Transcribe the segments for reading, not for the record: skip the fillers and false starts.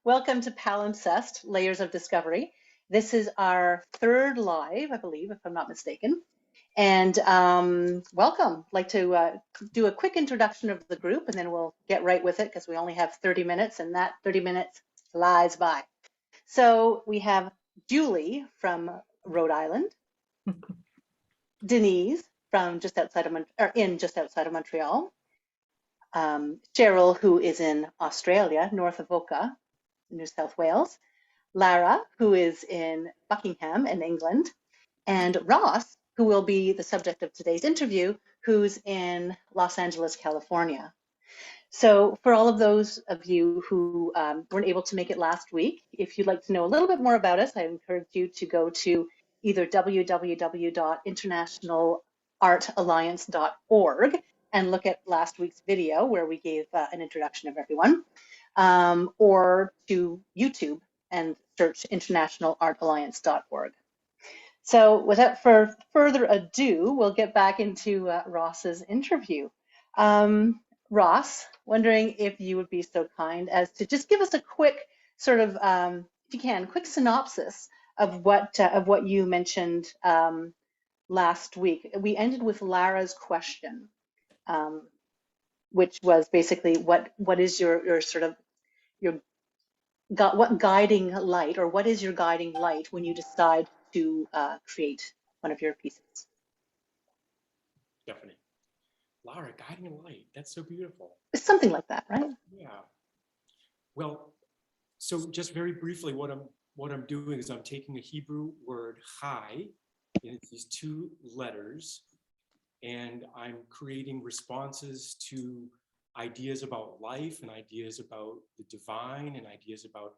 Welcome to Palimpsest, Layers of Discovery. This is our third live, I believe, if I'm not mistaken. And welcome. I'd like to do a quick introduction of the group, and then we'll get right with it because we only have 30 minutes, and that 30 minutes flies by. So we have Julie from Rhode Island, Denise from just outside of Montreal, Cheryl, who is in Australia, north of Oka, New South Wales, Lara, who is in Buckingham in England, and Ross, who will be the subject of today's interview, who's in Los Angeles, California. So for all of those of you who weren't able to make it last week, if you'd like to know a little bit more about us, I encourage you to go to either www.internationalartalliance.org and look at last week's video where we gave an introduction of everyone, or to YouTube and search internationalartalliance.org. So without further ado, we'll get back into Ross's interview. Ross, wondering if you would be so kind as to just give us a quick sort of, if you can, quick synopsis of what you mentioned last week. We ended with Lara's question, which was basically what is your sort of what guiding light, or what is your guiding light when you decide to create one of your pieces? Stephanie. Lara, guiding light. That's so beautiful. It's something like that, right? Yeah. Well, so just very briefly, what I'm doing is I'm taking a Hebrew word chai, and it's these two letters, and I'm creating responses to ideas about life and ideas about the divine and ideas about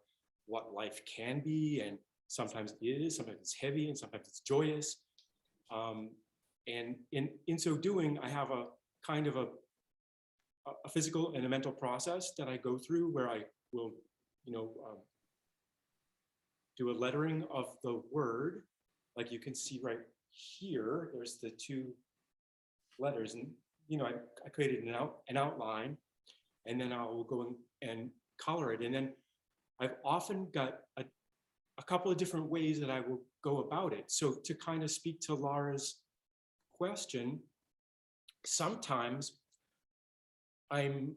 what life can be, and sometimes it is, sometimes it's heavy, and sometimes it's joyous. And in so doing, I have a kind of a physical and a mental process that I go through where I will, do a lettering of the word. Like you can see right here, there's the two letters, and I created an outline, and then I will go and color it. And then I've often got a couple of different ways that I will go about it. So to kind of speak to Lara's question, sometimes I'm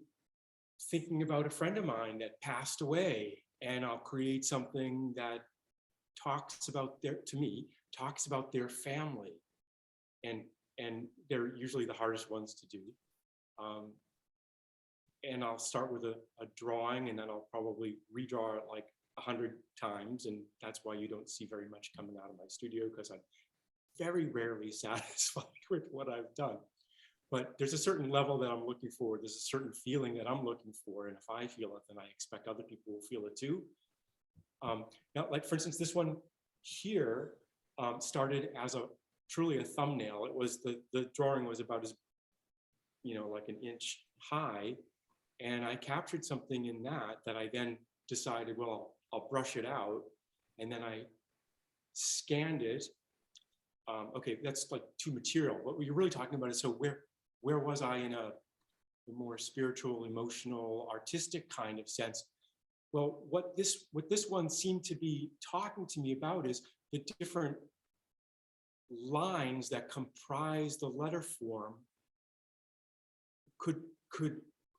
thinking about a friend of mine that passed away, and I'll create something that talks about their family, and they're usually the hardest ones to do. And I'll start with a drawing, and then I'll probably redraw it like 100 times, and that's why you don't see very much coming out of my studio, because I'm very rarely satisfied with what I've done. But there's a certain level that I'm looking for. There's a certain feeling that I'm looking for, and if I feel it, then I expect other people will feel it too. Now, like for instance, this one here started as truly a thumbnail. It was the drawing was about as like an inch high, and I captured something in that I then decided, well, I'll brush it out, and then I scanned it. Okay, that's like too material. What we're really talking about is, so where was I in a more spiritual, emotional, artistic kind of sense? Well, what this one seemed to be talking to me about is the different lines that comprise the letter form could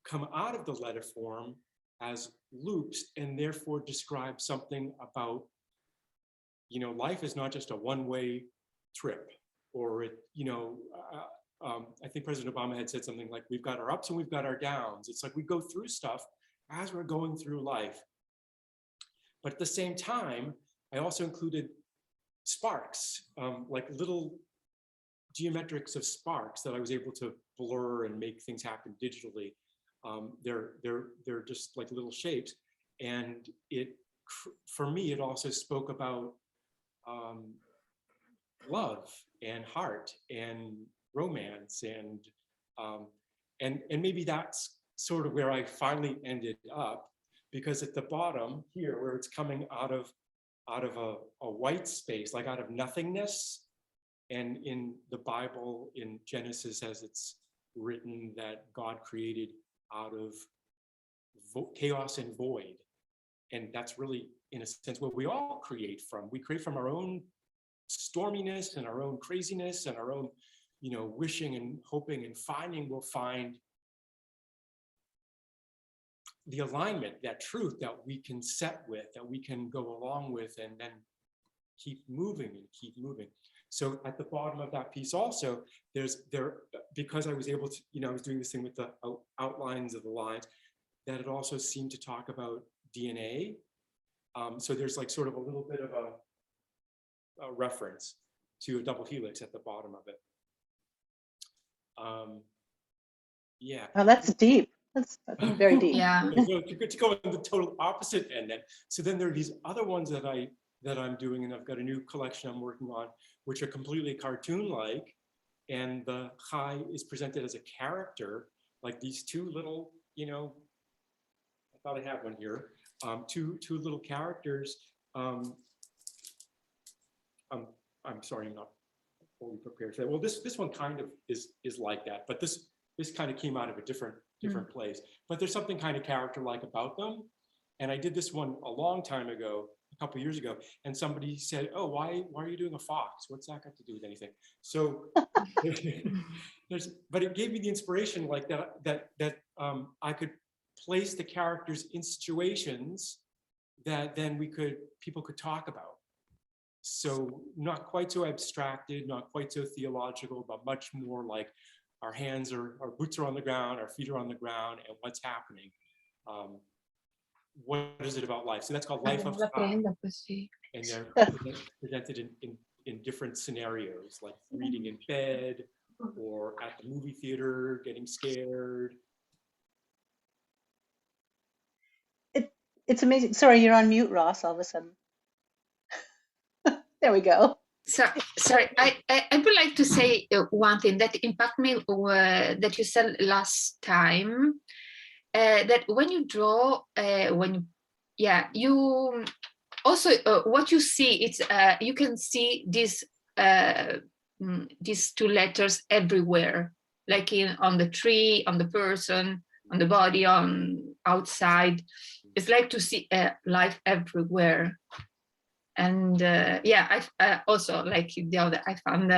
come out of the letter form as loops, and therefore describe something about, life is not just a one-way trip, or I think President Obama had said something like, we've got our ups and we've got our downs. It's like we go through stuff as we're going through life. But at the same time, I also included sparks, like little geometrics of sparks that I was able to blur and make things happen digitally. They're just like little shapes, and for me it also spoke about love and heart and romance, and maybe that's sort of where I finally ended up, because at the bottom here, where it's coming out of a white space, like out of nothingness, and in the Bible, in Genesis, as it's written, that God created out of chaos and void. And that's really, in a sense, what we all create from. We create from our own storminess and our own craziness and our own, wishing and hoping and finding. We'll find the alignment, that truth that we can set with, that we can go along with, and then keep moving and keep moving. So at the bottom of that piece also, because I was able to, I was doing this thing with the outlines of the lines, that it also seemed to talk about DNA. So there's like sort of a little bit of a reference to a double helix at the bottom of it. Yeah. Oh, that's deep. That's very deep. Yeah. To go in the total opposite end. So then there are these other ones that I'm doing, and I've got a new collection I'm working on, which are completely cartoon-like, and the Chai is presented as a character, like these two little, I thought I had one here, two little characters. I'm sorry, I'm not fully prepared for that. Well, this one kind of is like that, but this kind of came out of a different place. But there's something kind of character-like about them. And I did this one a long time ago, a couple of years ago, and somebody said, "Oh, why are you doing a fox? What's that got to do with anything?" So, but it gave me the inspiration, like that I could place the characters in situations that then people could talk about. So not quite so abstracted, not quite so theological, but much more like our boots are on the ground, our feet are on the ground, and what's happening. What is it about life? So that's called Life of Chai. And they're presented in different scenarios, like reading in bed or at the movie theater, getting scared. It's amazing. Sorry, you're on mute, Ross, all of a sudden. There we go. So, sorry, I would like to say one thing that impacted me that you said last time, that when you draw, you also, what you see, it's you can see these two letters everywhere, like on the tree, on the person, on the body, on outside. It's like to see life everywhere. And I also, like the other, I found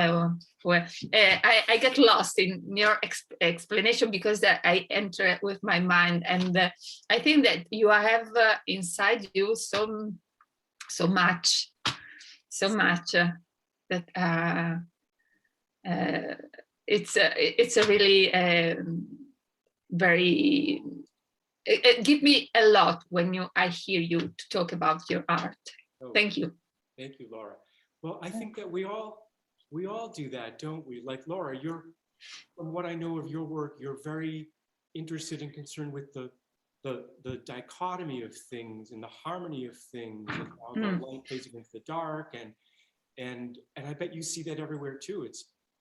where I get lost in your explanation, because I enter with my mind, and I think that you have inside you so much that it's a really very. It gives me a lot when I hear you to talk about your art. Oh, thank you. Thank you, Laura. Well, I think that we all do that, don't we? Like, Laura, from what I know of your work, you're very interested and concerned with the dichotomy of things and the harmony of things, and how the light plays against the dark, and I bet you see that everywhere too.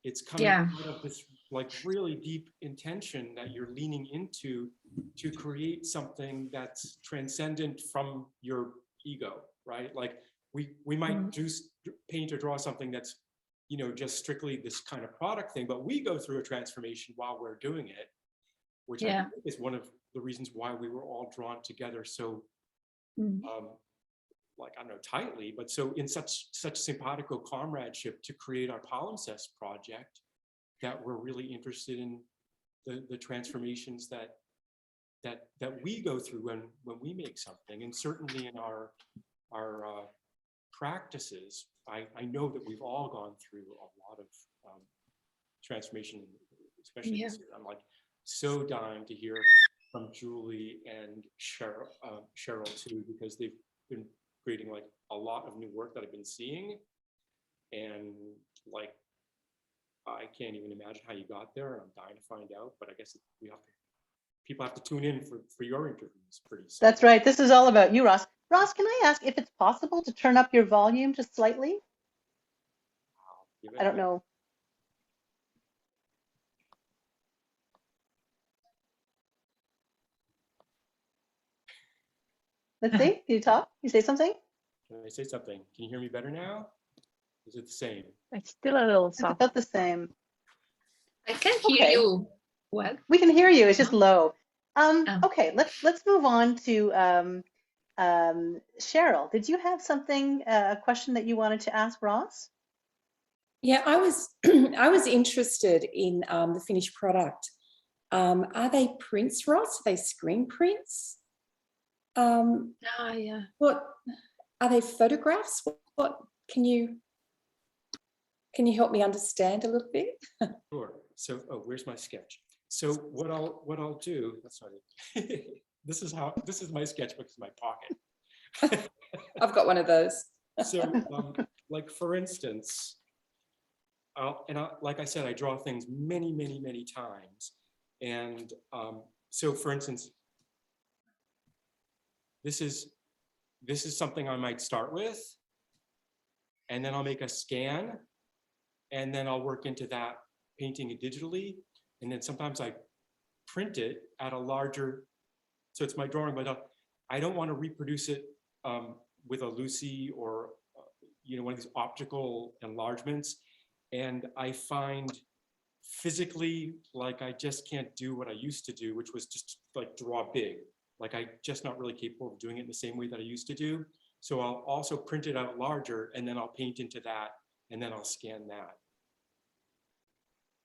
It's coming out of this like really deep intention that you're leaning into to create something that's transcendent from your ego, right? Like we might paint or draw something that's, just strictly this kind of product thing, but we go through a transformation while we're doing it, which I think is one of the reasons why we were all drawn together so, like, I don't know, tightly, but so in such simpatico comradeship to create our Palimpsest project, that we're really interested in the transformations that we go through when we make something. And certainly in our practices, I know that we've all gone through a lot of transformation, especially this year. I'm like so dying to hear from Julie and Cheryl too, because they've been creating like a lot of new work that I've been seeing, and like I can't even imagine how you got there, and I'm dying to find out. But I guess people have to tune in for your interviews pretty soon. That's right. This is all about you, Ross. Ross, can I ask if it's possible to turn up your volume just slightly? I don't know. Let's see. Can you talk? You say something? Can I say something? Can you hear me better now? Is it the same? It's still a little soft. It's about the same. I can hear you. Well, we can hear you. It's just low. Okay, let's move on to Cheryl, did you have something, a question that you wanted to ask Ross? Yeah, I was I was interested in the finished product. Are they prints, Ross? Are they screen prints? Yeah. What are they photographs? What can you help me understand a little bit? Sure. So, oh, where's my sketch? So what I'll do, that's not it. This is my sketchbook in my pocket. I've got one of those. So, like for instance, like I said, I draw things many, many, many times. And so for instance, this is something I might start with, and then I'll make a scan, and then I'll work into that, painting it digitally. And then sometimes I print it at a larger, so it's my drawing, but I don't want to reproduce it with a Lucy or one of these optical enlargements. And I find physically, like, I just can't do what I used to do, which was just like draw big. Like, I'm just not really capable of doing it in the same way that I used to do. So I'll also print it out larger, and then I'll paint into that, and then I'll scan that.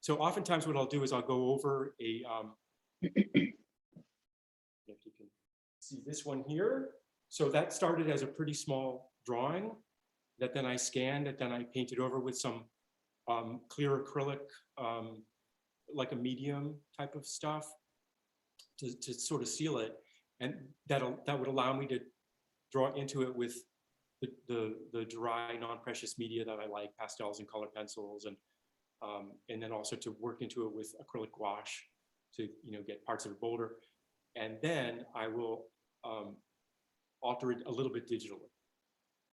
So oftentimes what I'll do is I'll go over a, if you can see this one here. So that started as a pretty small drawing that then I scanned, that then I painted over with some clear acrylic, like a medium type of stuff to sort of seal it. And that would allow me to draw into it with the dry, non-precious media that I like, pastels and color pencils, and then also to work into it with acrylic gouache to get parts of it bolder. And then I will alter it a little bit digitally.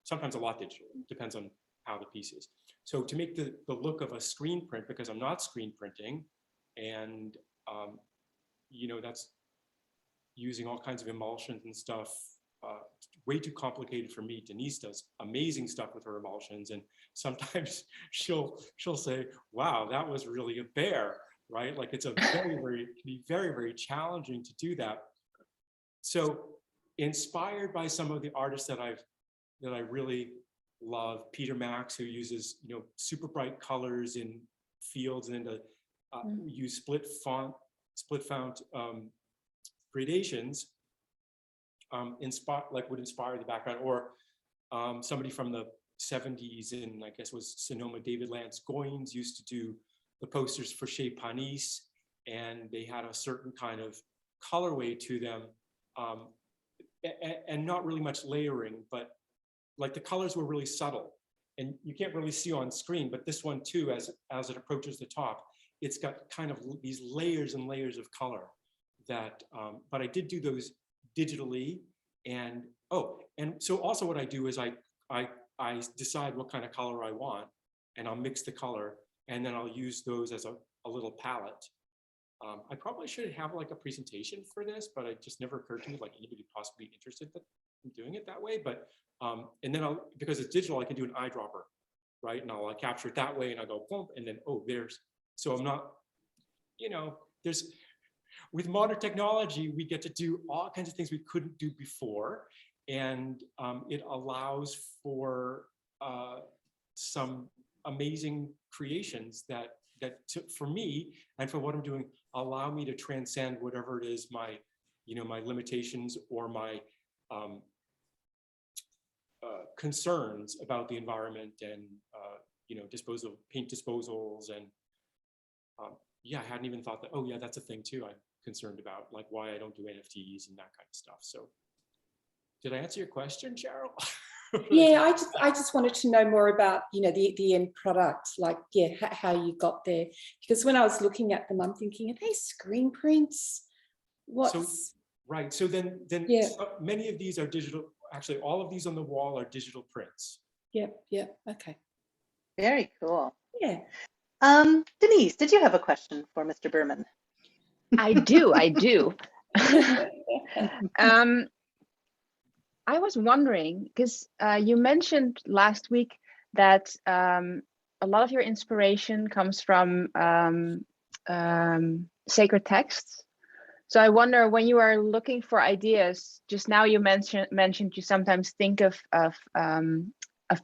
Sometimes a lot digitally, depends on how the piece is. So to make the look of a screen print, because I'm not screen printing, and that's using all kinds of emulsions and stuff, way too complicated for me. Denise does amazing stuff with her emulsions, and sometimes she'll say, wow, that was really a bear, right? Like, it's a it can be very, very challenging to do that. So inspired by some of the artists that I really love, Peter Max, who uses super bright colors in fields, and then to use split font gradations, would inspire the background. Or somebody from the 70s, and I guess was Sonoma, David Lance Goins, used to do the posters for Chez Panisse, and they had a certain kind of colorway to them, and not really much layering, but like the colors were really subtle, and you can't really see on screen. But this one too, as it approaches the top, it's got kind of these layers and layers of color that, but I did do those digitally. And so also what I do is I decide what kind of color I want, and I'll mix the color, and then I'll use those as a little palette. I probably should have like a presentation for this, but it just never occurred to me like anybody possibly interested in doing it that way. But and then because it's digital, I can do an eyedropper, right? And I'll capture it that way, and I'll go boom, and then so I'm not, there's, with modern technology, we get to do all kinds of things we couldn't do before, and it allows for some amazing creations that for me and for what I'm doing, allow me to transcend whatever it is my limitations or my concerns about the environment and paint disposals, and I hadn't even thought that. Oh yeah, that's a thing too. I'm concerned about, like, why I don't do NFTs and that kind of stuff. So, did I answer your question, Cheryl? Yeah, I just wanted to know more about the end product, like how you got there. Because when I was looking at them, I'm thinking, are they screen prints? Right. So then yeah. So many of these are digital. Actually, all of these on the wall are digital prints. Yeah. Okay. Very cool. Yeah. Denise, did you have a question for Mr. Berman? I do. I was wondering, because you mentioned last week that a lot of your inspiration comes from sacred texts. So I wonder, when you are looking for ideas, just now you mentioned you sometimes think of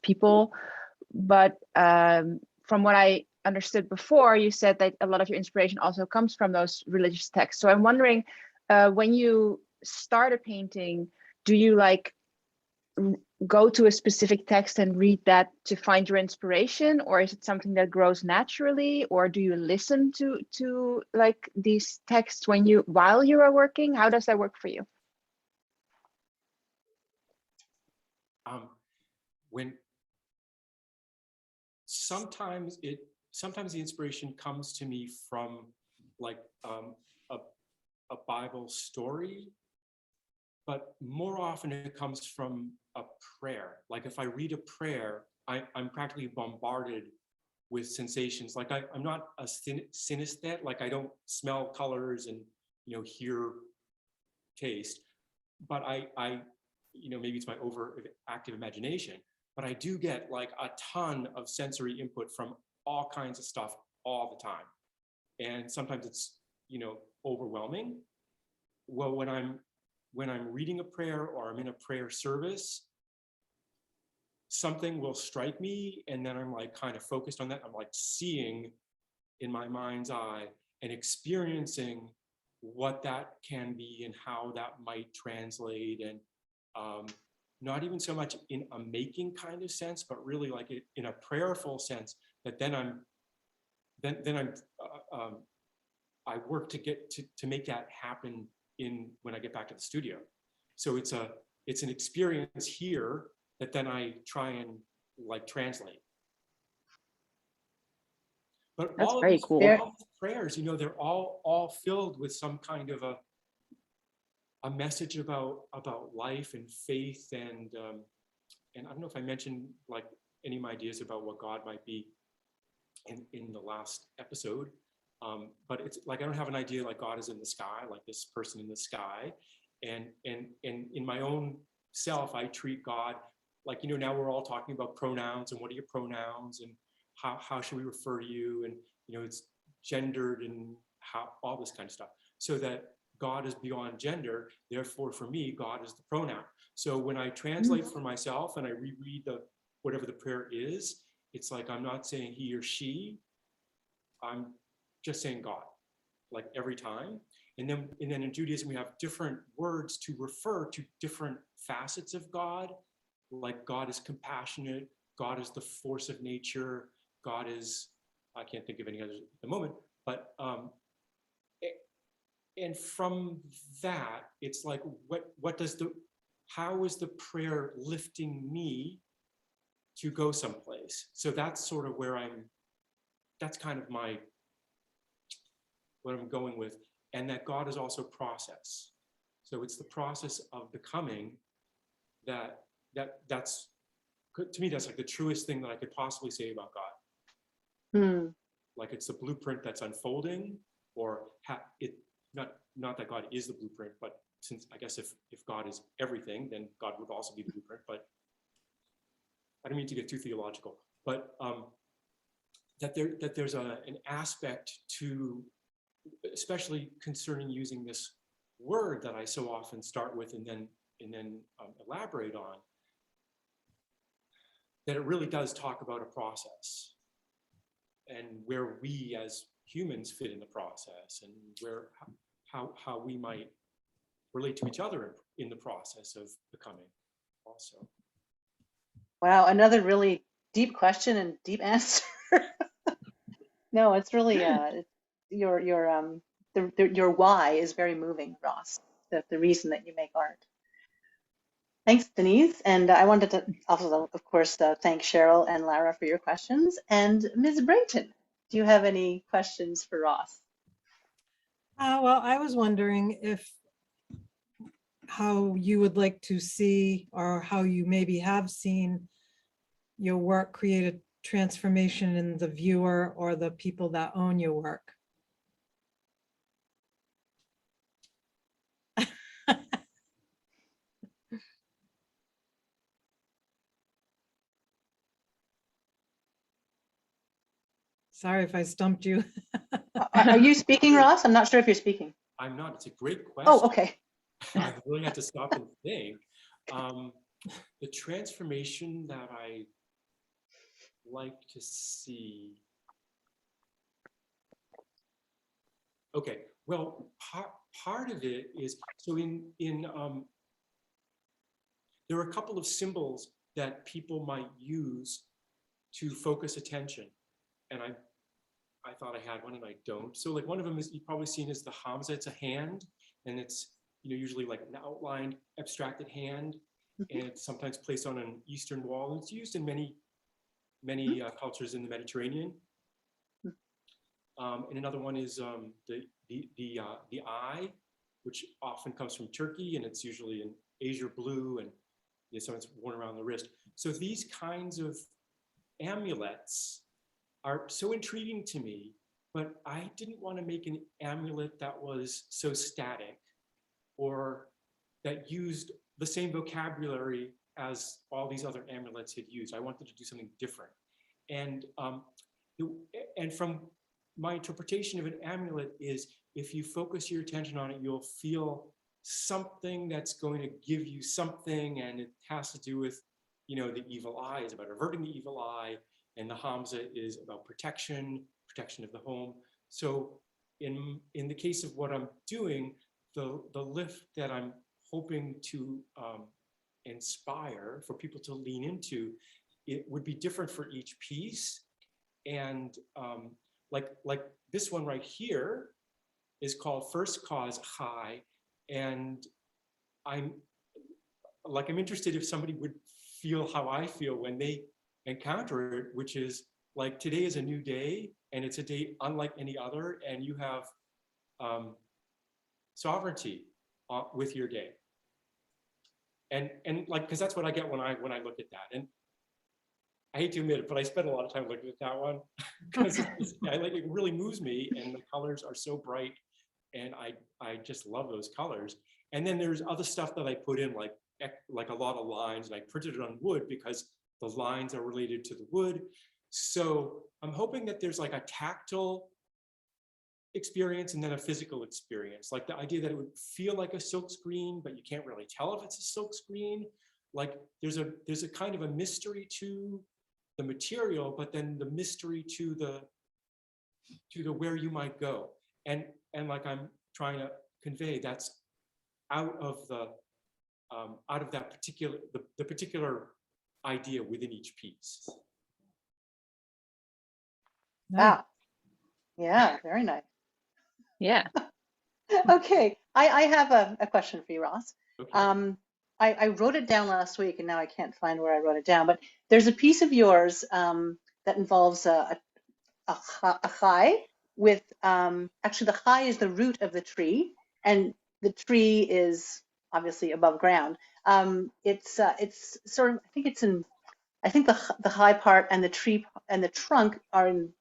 people, but from what I understood before, you said that a lot of your inspiration also comes from those religious texts. So I'm wondering, when you start a painting, do you like go to a specific text and read that to find your inspiration, or is it something that grows naturally, or do you listen to like these texts while you are working? How does that work for you? When sometimes the inspiration comes to me from like a Bible story, but more often it comes from a prayer. Like if I read a prayer, I'm practically bombarded with sensations. Like I'm not a synesthete, like I don't smell colors and, hear taste, but I maybe it's my overactive imagination, but I do get like a ton of sensory input from all kinds of stuff all the time. And sometimes it's, overwhelming. Well, when I'm reading a prayer or I'm in a prayer service, something will strike me, and then I'm like kind of focused on that. I'm like seeing in my mind's eye and experiencing what that can be and how that might translate. And not even so much in a making kind of sense, but really like in a prayerful sense, that then I work to make that happen when I get back to the studio. So it's an experience here that then I try and like translate. But That's all very of cool. these prayers, they're all filled with some kind of a message about life and faith, and I don't know if I mentioned like any of my ideas about what God might be in the last episode. But it's like I don't have an idea like God is in the sky, like this person in the sky, and in my own self, I treat God like, now we're all talking about pronouns and what are your pronouns and how should we refer to you, and it's gendered and how all this kind of stuff, so that God is beyond gender. Therefore, for me, God is the pronoun. So when I translate for myself and I reread whatever the prayer is, it's like I'm not saying he or she, I'm just saying God, like every time. And then in Judaism, we have different words to refer to different facets of God. Like God is compassionate, God is the force of nature, God is, I can't think of any others at the moment, but and from that, it's like, how is the prayer lifting me to go someplace? So that's sort of where that's kind of what I'm going with. And that God is also process. So it's the process of becoming that's, to me, that's like the truest thing that I could possibly say about God. Like it's the blueprint that's unfolding, or not that God is the blueprint, but since I guess if God is everything, then God would also be the blueprint. But I don't mean to get too theological, but that there's an aspect to, especially concerning using this word that I so often start with and then elaborate on, that it really does talk about a process and where we as humans fit in the process, and how we might relate to each other in the process of becoming also. Wow, another really deep question and deep answer. No, it's really your why is very moving, Ross. The reason that you make art. Thanks, Denise. And I wanted to also, of course, thank Cheryl and Lara for your questions. And Ms. Brayton, do you have any questions for Ross? Well, I was wondering how you would like to see, or how you maybe have seen your work create a transformation in the viewer or the people that own your work. Sorry if I stumped you. Are you speaking, Ross? I'm not sure if you're speaking. I'm not. It's a great question. Oh, okay. I really had to stop and think. The transformation that I like to see. Okay, well, part of it is, so there are a couple of symbols that people might use to focus attention. And I thought I had one and I don't. So like one of them is, you've probably seen, is the Hamza. It's a hand, and it's, you know, usually like an outlined, abstracted hand, and it's sometimes placed on an eastern wall. And it's used in many cultures in the Mediterranean. And another one is the eye, which often comes from Turkey, and it's usually in azure blue, and you know, so it's worn around the wrist. So these kinds of amulets are so intriguing to me, but I didn't want to make an amulet that was so static or that used the same vocabulary as all these other amulets had used. I wanted to do something different. And from my interpretation of an amulet is, if you focus your attention on it, you'll feel something that's going to give you something, and it has to do with, you know, the evil eye is about averting the evil eye, and the Hamza is about protection of the home. So in the case of what I'm doing, the lift that I'm hoping to inspire for people to lean into, it would be different for each piece. And like this one right here is called First Cause High. And I'm interested if somebody would feel how I feel when they encounter it, which is like, today is a new day, and it's a day unlike any other, and you have sovereignty with your day. And like, because that's what I get when I look at that. And I hate to admit it, but I spend a lot of time looking at that one because it really moves me, and the colors are so bright, and I just love those colors. And then there's other stuff that I put in, like a lot of lines, and I printed it on wood because the lines are related to the wood. So I'm hoping that there's like a tactile experience and then a physical experience. Like the idea that it would feel like a silk screen, but you can't really tell if it's a silk screen. Like there's a kind of a mystery to the material, but then the mystery to the where you might go. And like I'm trying to convey, that's out of that particular, the particular idea within each piece. Wow. Yeah, very nice. Yeah. Okay, I have a question for you, Ross. Okay. I wrote it down last week, and now I can't find where I wrote it down, but there's a piece of yours that involves a chai with, actually the chai is the root of the tree, and the tree is obviously above ground. It's sort of, I think the high part and the tree and the trunk are in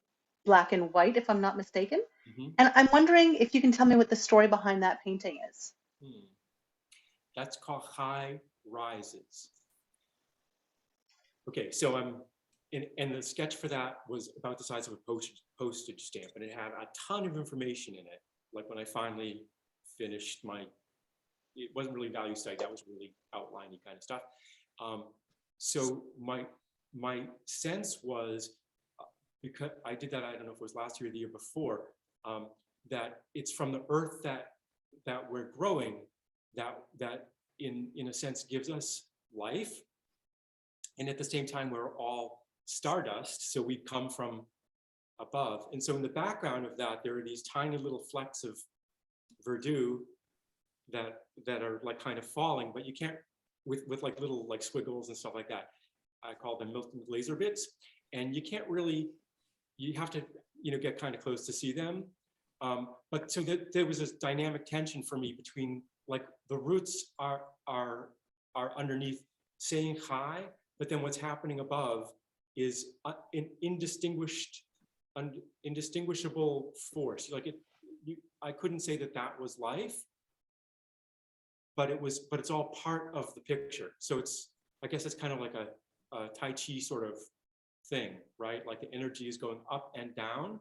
black and white, if I'm not mistaken. Mm-hmm. And I'm wondering if you can tell me what the story behind that painting is. That's called High Rises. Okay, so and the sketch for that was about the size of a postage stamp, and it had a ton of information in it. Like when I finally finished it wasn't really value study, that was really outlining kind of stuff. So my sense was, because I did that, I don't know if it was last year or the year before, that it's from the earth that we're growing, that in a sense gives us life. And at the same time, we're all stardust, so we come from above. And so in the background of that, there are these tiny little flecks of verdure that are like kind of falling, but you can't, with like little like squiggles and stuff like that. I call them Milton Glaser bits. And you can't really, you have to, get kind of close to see them. But so there was this dynamic tension for me between, like, the roots are underneath saying hi, but then what's happening above is an indistinguishable force. Like I couldn't say that was life, but it's all part of the picture. So I guess it's kind of like a Tai Chi sort of thing, right? Like the energy is going up and down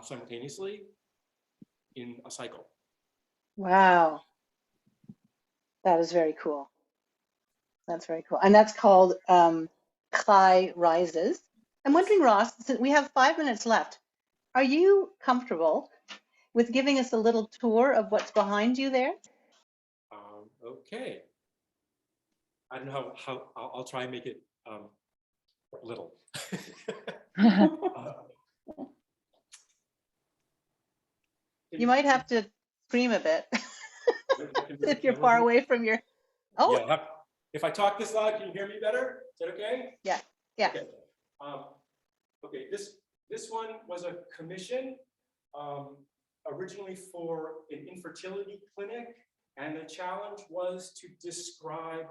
simultaneously in a cycle. Wow. That is very cool. That's very cool. And that's called Klai Rises. I'm wondering, Ross, since we have 5 minutes left, are you comfortable with giving us a little tour of what's behind you there? Okay. I don't know how I'll try and make it little. You might have to scream a bit if you're far away from your. Oh, yeah. If I talk this loud, can you hear me better? Is that okay? Yeah. Yeah. Okay. Okay. This one was a commission originally for an infertility clinic, and the challenge was to describe.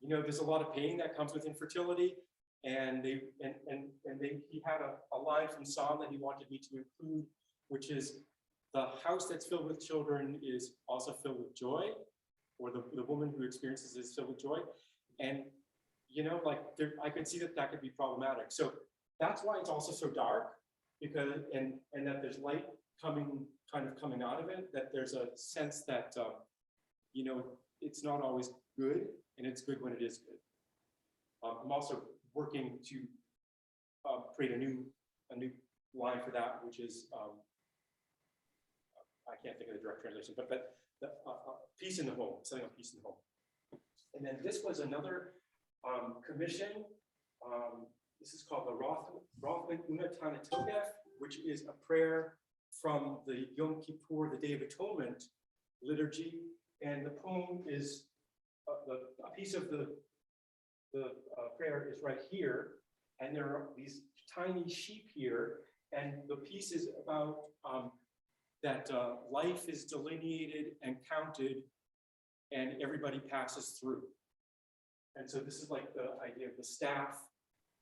You know, there's a lot of pain that comes with infertility, and he had a line from Psalm that he wanted me to include, which is, the house that's filled with children is also filled with joy, or the woman who experiences it is filled with joy. And, you know, like I could see that could be problematic. So that's why it's also so dark, because, and that there's light coming out of it, that there's a sense that, you know, it's not always good, and it's good when it is good. I'm also working to create a new line for that, which is, I can't think of the direct translation, but the peace in the home, selling on peace in the home. And then this was another commission. This is called the Rothman Unatana Togef, which is a prayer from the Yom Kippur, the Day of Atonement liturgy. And the poem is, a piece of the prayer is right here. And there are these tiny sheep here. And the piece is about that life is delineated and counted, and everybody passes through. And so this is like the idea of the staff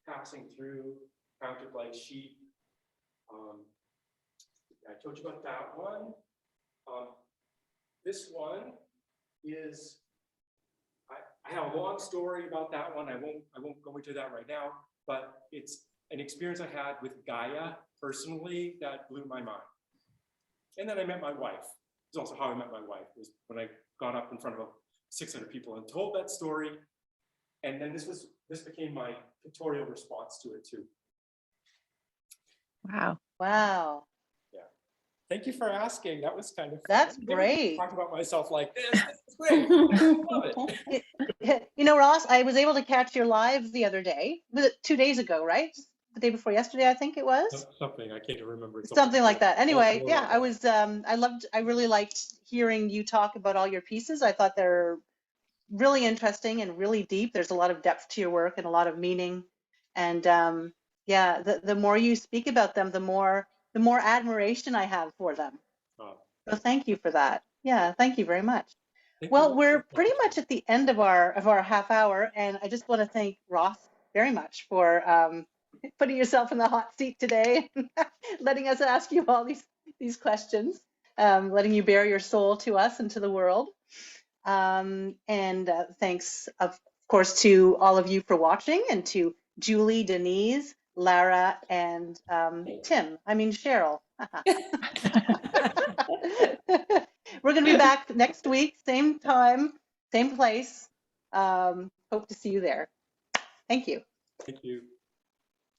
passing through, counted like sheep. I told you about that one. This one is, I have a long story about that one. I won't go into that right now, but it's an experience I had with Gaia personally that blew my mind. And then I met my wife. It's also how I met my wife, was when I got up in front of 600 people and told that story. And then this became my pictorial response to it too. Wow. Wow. Yeah. Thank you for asking. That was kind of fun. That's I never great. talked about myself like this. This is great. I love it. You know, Ross, I was able to catch your live the other day. Was it 2 days ago, right? The day before yesterday, I think it was. Something I can't remember. Something like that. Anyway, yeah, I really liked hearing you talk about all your pieces. I thought they're really interesting and really deep. There's a lot of depth to your work and a lot of meaning. And yeah, the more you speak about them, the more admiration I have for them. So thank you for that. Yeah, thank you very much. Well, we're pretty much at the end of our half hour, and I just want to thank Ross very much for putting yourself in the hot seat today, letting us ask you all these questions, letting you bare your soul to us and to the world. And thanks, of course, to all of you for watching, and to Julie, Denise, Lara, and Cheryl. We're going to be back next week, same time, same place. Hope to see you there. Thank you. Thank you.